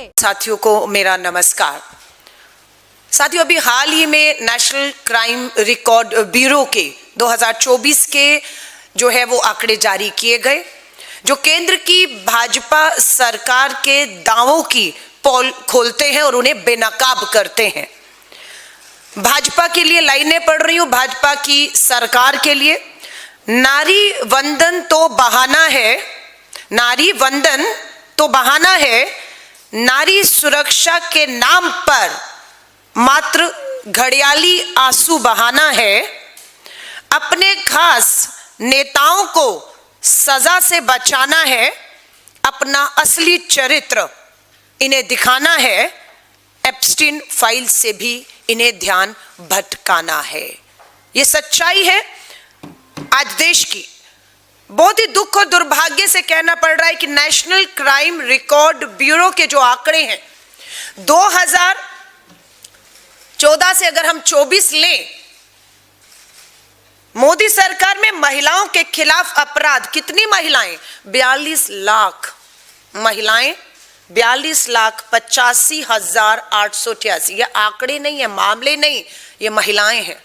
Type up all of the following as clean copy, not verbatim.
है। साथियों को मेरा नमस्कार। साथियों, अभी हाल ही में नेशनल क्राइम रिकॉर्ड ब्यूरो के 2024 के जो है वो आंकड़े जारी किए गए, जो केंद्र की भाजपा सरकार के दावों की पोल खोलते हैं और उन्हें बेनकाब करते हैं। भाजपा के लिए लाइनें पढ़ रही हूं, भाजपा की सरकार के लिए। नारी वंदन तो बहाना है, नारी वंदन तो बहाना है, नारी सुरक्षा के नाम पर मात्र घड़ियाली आंसू बहाना है। अपने खास नेताओं को सजा से बचाना है, अपना असली चरित्र इन्हें दिखाना है, एप्स्टीन फाइल से भी इन्हें ध्यान भटकाना है। ये सच्चाई है आज देश की। बहुत ही दुख और दुर्भाग्य से कहना पड़ रहा है कि नेशनल क्राइम रिकॉर्ड ब्यूरो के जो आंकड़े हैं 2014 से अगर हम 24 लें, मोदी सरकार में महिलाओं के खिलाफ अपराध, कितनी महिलाएं? 42 लाख महिलाएं, 42,85,888। ये आंकड़े नहीं है, मामले नहीं, ये महिलाएं हैं।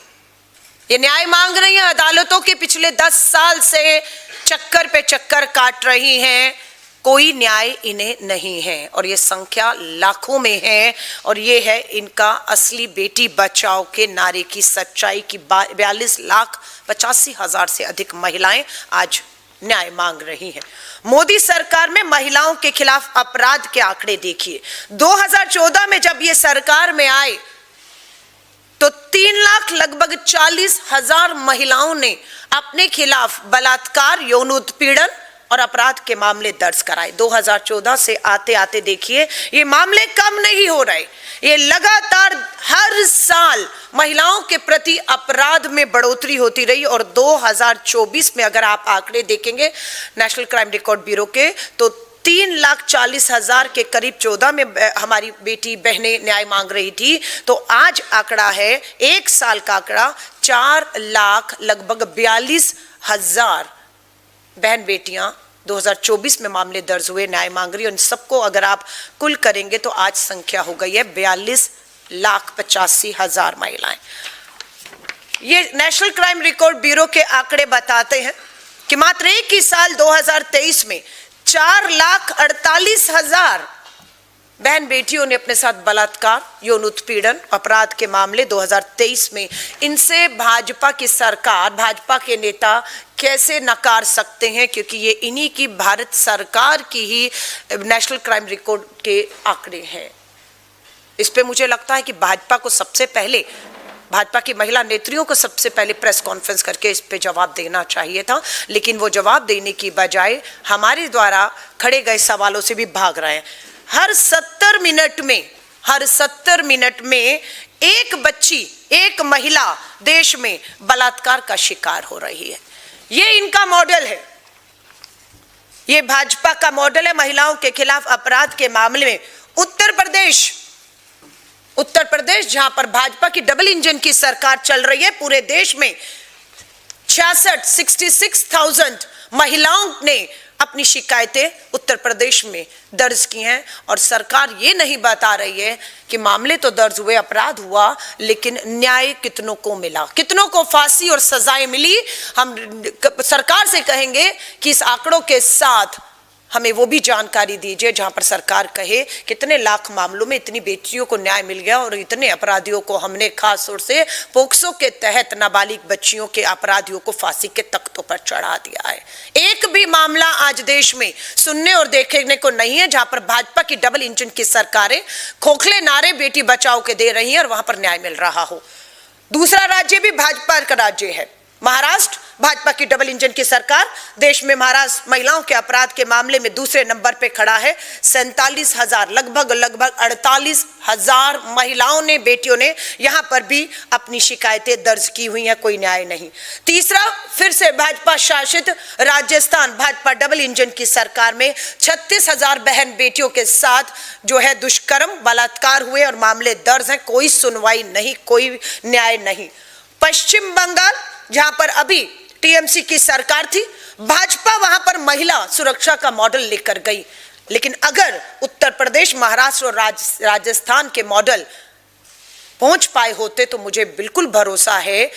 ये न्याय मांग रही हैं, अदालतों के पिछले 10 साल से चक्कर पे चक्कर काट रही हैं, कोई न्याय इन्हें नहीं है और ये संख्या लाखों में है। और ये है इनका असली बेटी बचाओ के नारे की सच्चाई की 42,85,000 से अधिक महिलाएं आज न्याय मांग रही हैं। मोदी सरकार में महिलाओं के खिलाफ अपराध के आंकड़े देखिए। 2014 में जब ये सरकार में आए तो 3 लाख लगभग 40,000 महिलाओं ने अपने खिलाफ बलात्कार, यौन उत्पीड़न और अपराध के मामले दर्ज कराए। 2014 से आते आते देखिए ये मामले कम नहीं हो रहे, ये लगातार हर साल महिलाओं के प्रति अपराध में बढ़ोतरी होती रही। और 2024 में अगर आप आंकड़े देखेंगे नेशनल क्राइम रिकॉर्ड ब्यूरो के, तो 3,40,000 के करीब 14 में हमारी बेटी बहनें न्याय मांग रही थी, तो आज आंकड़ा है, एक साल का आंकड़ा, 4 लाख लगभग 42,000 बहन बेटियां 2024 में मामले दर्ज हुए, न्याय मांग रही है। उन सबको अगर आप कुल करेंगे तो आज संख्या हो गई है 42,85,000 महिलाएं। ये नेशनल क्राइम रिकॉर्ड ब्यूरो के आंकड़े बताते हैं कि मात्र एक ही साल 2023 में 4,48,000 बहन बेटियों ने अपने साथ बलात्कार, यौन उत्पीड़न, अपराध के मामले 2023 में। इनसे भाजपा की सरकार, भाजपा के नेता कैसे नकार सकते हैं, क्योंकि ये इन्हीं की भारत सरकार की ही नेशनल क्राइम रिकॉर्ड के आंकड़े हैं। इस पे मुझे लगता है कि भाजपा को सबसे पहले, भाजपा की महिला नेत्रियों को सबसे पहले प्रेस कॉन्फ्रेंस करके इस पे जवाब देना चाहिए था, लेकिन वो जवाब देने की बजाय हमारे द्वारा खड़े गए सवालों से भी भाग रहे हैं। हर 70 मिनट में एक बच्ची, एक महिला देश में बलात्कार का शिकार हो रही है। ये इनका मॉडल है, ये भाजपा का मॉडल है महिलाओं के खिलाफ अपराध के मामले में। उत्तर प्रदेश जहां पर भाजपा की डबल इंजन की सरकार चल रही है, पूरे देश में 66,000 महिलाओं ने अपनी शिकायतें उत्तर प्रदेश में दर्ज की हैं। और सरकार ये नहीं बता रही है कि मामले तो दर्ज हुए, अपराध हुआ, लेकिन न्याय कितनों को मिला, कितनों को फांसी और सजाएं मिली। हम सरकार से कहेंगे कि इस आंकड़ों के साथ हमें वो भी जानकारी दीजिए जहां पर सरकार कहे कितने लाख मामलों में इतनी बेटियों को न्याय मिल गया और इतने अपराधियों को हमने खास तौर से पोक्सो के तहत नाबालिग बच्चियों के अपराधियों को फांसी के तख्तों पर चढ़ा दिया है। एक भी मामला आज देश में सुनने और देखने को नहीं है जहां पर भाजपा की डबल इंजन की सरकारें खोखले नारे बेटी बचाओ के दे रही हैं और वहां पर न्याय मिल रहा हो। दूसरा राज्य भी भाजपा का राज्य है, महाराष्ट्र। भाजपा की डबल इंजन की सरकार, देश में महाराष्ट्र महिलाओं के अपराध के मामले में दूसरे नंबर पे खड़ा है। 47,000 लगभग 48,000 महिलाओं ने, बेटियों ने यहां पर भी अपनी शिकायतें दर्ज की हुई हैं, कोई न्याय नहीं। तीसरा, फिर से भाजपा शासित राजस्थान, भाजपा डबल इंजन की सरकार में 36,000 बहन बेटियों के साथ जो है दुष्कर्म, बलात्कार हुए और मामले दर्ज हैं, कोई सुनवाई नहीं, कोई न्याय नहीं। पश्चिम बंगाल, जहां पर अभी टीएमसी की सरकार थी, भाजपा वहां पर महिला सुरक्षा का मॉडल लेकर गई। लेकिन अगर उत्तर प्रदेश, महाराष्ट्र और राजस्थान के मॉडल पहुंच पाए होते तो मुझे बिल्कुल भरोसा है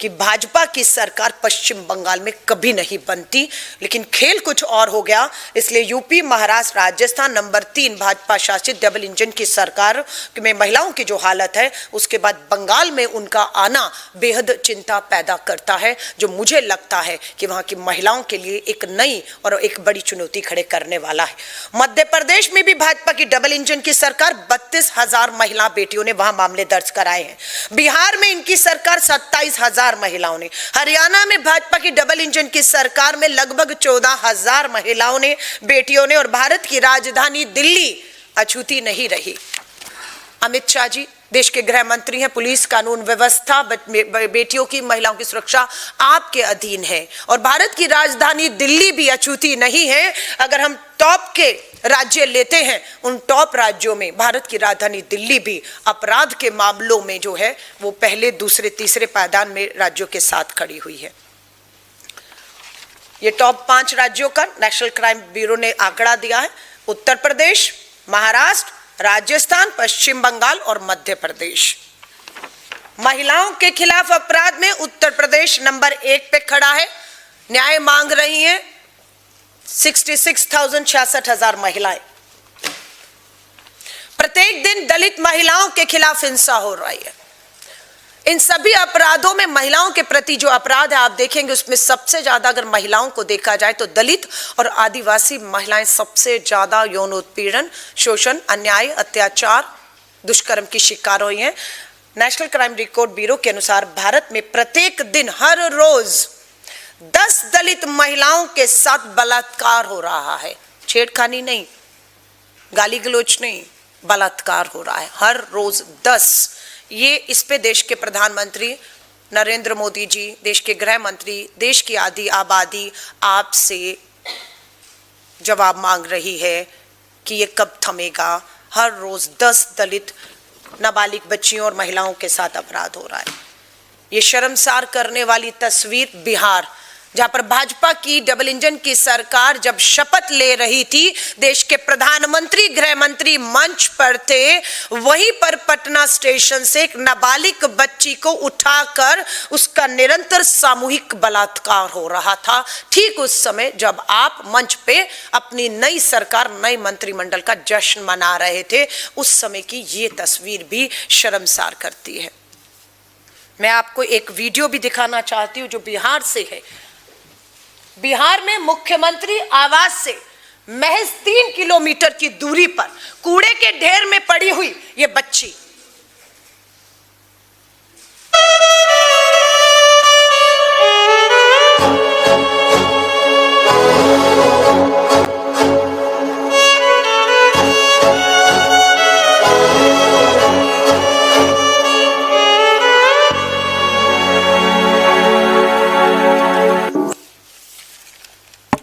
कि भाजपा की सरकार पश्चिम बंगाल में कभी नहीं बनती। लेकिन खेल कुछ और हो गया, इसलिए यूपी, महाराष्ट्र, राजस्थान नंबर 3 भाजपा शासित डबल इंजन की सरकार में महिलाओं की जो हालत है, उसके बाद बंगाल में उनका आना बेहद चिंता पैदा करता है, जो मुझे लगता है कि वहां की महिलाओं के लिए एक नई और एक बड़ी चुनौती खड़े करने वाला है। मध्य प्रदेश में भी भाजपा की डबल इंजन की सरकार, 32,000 महिला बेटियों ने वहां मामले दर्ज कराए हैं। बिहार में इनकी सरकार 27,000 महिलाओं ने, हरियाणा में भाजपा की डबल इंजन की सरकार में लगभग 14,000 महिलाओं ने, बेटियों ने, और भारत की राजधानी दिल्ली अछूती नहीं रही। अमित शाह जी देश के गृह मंत्री हैं, पुलिस, कानून व्यवस्था, बेटियों की, महिलाओं की सुरक्षा आपके अधीन है, और भारत की राजधानी दिल्ली भी अछूती नहीं है। अगर हम टॉप के राज्य लेते हैं, उन टॉप राज्यों में भारत की राजधानी दिल्ली भी अपराध के मामलों में जो है वो पहले, दूसरे, तीसरे पायदान में राज्यों के साथ खड़ी हुई है। ये टॉप 5 राज्यों का नेशनल क्राइम ब्यूरो ने आंकड़ा दिया है। उत्तर प्रदेश, महाराष्ट्र, राजस्थान, पश्चिम बंगाल और मध्य प्रदेश। महिलाओं के खिलाफ अपराध में उत्तर प्रदेश नंबर 1 पे खड़ा है। न्याय मांग रही हैं 66,000 महिलाएं। प्रत्येक दिन दलित महिलाओं के खिलाफ हिंसा हो रही है। इन सभी अपराधों में महिलाओं के प्रति जो अपराध है आप देखेंगे, उसमें सबसे ज्यादा अगर महिलाओं को देखा जाए तो दलित और आदिवासी महिलाएं सबसे ज्यादा यौन उत्पीड़न, शोषण, अन्याय, अत्याचार, दुष्कर्म की शिकार हुई हैं। नेशनल क्राइम रिकॉर्ड ब्यूरो के अनुसार भारत में प्रत्येक दिन, हर रोज 10 दलित महिलाओं के साथ बलात्कार हो रहा है। छेड़खानी नहीं, गाली गलौज नहीं, बलात्कार हो रहा है हर रोज 10। ये इस पे देश के प्रधानमंत्री नरेंद्र मोदी जी, देश के गृह मंत्री, देश की आधी आबादी आपसे जवाब मांग रही है कि ये कब थमेगा। हर रोज 10 दलित नाबालिग बच्चियों और महिलाओं के साथ अपराध हो रहा है। ये शर्मसार करने वाली तस्वीर बिहार, जहां पर भाजपा की डबल इंजन की सरकार जब शपथ ले रही थी, देश के प्रधानमंत्री, गृह मंत्री मंच पर थे, वहीं पर पटना स्टेशन से एक नाबालिग बच्ची को उठाकर उसका निरंतर सामूहिक बलात्कार हो रहा था। ठीक उस समय जब आप मंच पे अपनी नई सरकार, नए मंत्रिमंडल का जश्न मना रहे थे, उस समय की ये तस्वीर भी शर्मसार करती है। मैं आपको एक वीडियो भी दिखाना चाहती हूं जो बिहार से है। बिहार में मुख्यमंत्री आवास से महज 3 किलोमीटर की दूरी पर कूड़े के ढेर में पड़ी हुई ये बच्ची,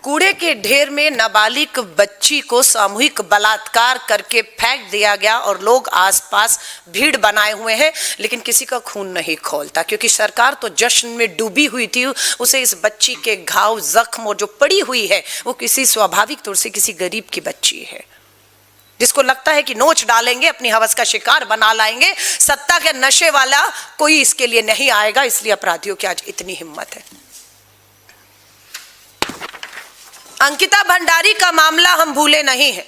कूड़े के ढेर में नाबालिग बच्ची को सामूहिक बलात्कार करके फेंक दिया गया और लोग आसपास भीड़ बनाए हुए हैं, लेकिन किसी का खून नहीं खौलता, क्योंकि सरकार तो जश्न में डूबी हुई थी। उसे इस बच्ची के घाव, जख्म और जो पड़ी हुई है वो किसी स्वाभाविक तौर से किसी गरीब की बच्ची है, जिसको लगता है कि नोच डालेंगे, अपनी हवस का शिकार बना लाएंगे, सत्ता के नशे वाला कोई इसके लिए नहीं आएगा। इसलिए अपराधियों की आज इतनी हिम्मत है। अंकिता भंडारी का मामला हम भूले नहीं हैं।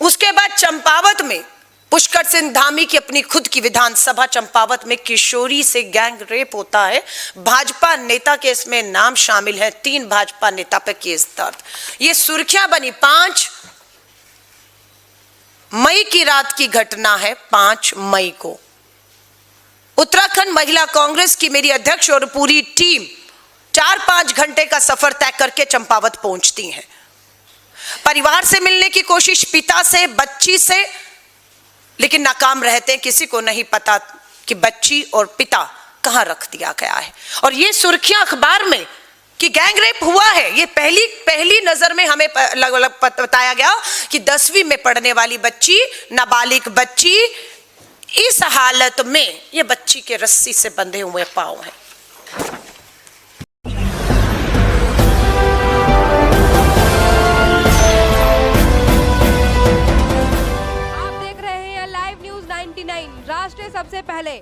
उसके बाद चंपावत में पुष्कर सिंह धामी की अपनी खुद की विधानसभा चंपावत में किशोरी से गैंग रेप होता है। भाजपा नेता के इसमें नाम शामिल है। 3 भाजपा नेता पर केस दर्ज। ये सुर्खियां बनी। 5 मई की रात की घटना है। 5 मई को उत्तराखंड महिला कांग्रेस की मेरी अध्यक्ष और पूरी टीम 4-5 घंटे का सफर तय करके चंपावत पहुंचती हैं। परिवार से मिलने की कोशिश, पिता से, बच्ची से, लेकिन नाकाम रहते हैं। किसी को नहीं पता कि बच्ची और पिता कहां रख दिया गया है। और ये सुर्खियां अखबार में कि गैंग रेप हुआ है, ये पहली नजर में हमें बताया गया कि 10वीं में पढ़ने वाली बच्ची, नाबालिग बच्ची, इस हालत में ये बच्ची के रस्सी से बंधे हुए पांव हैं। महाराष्ट्र सबसे पहले।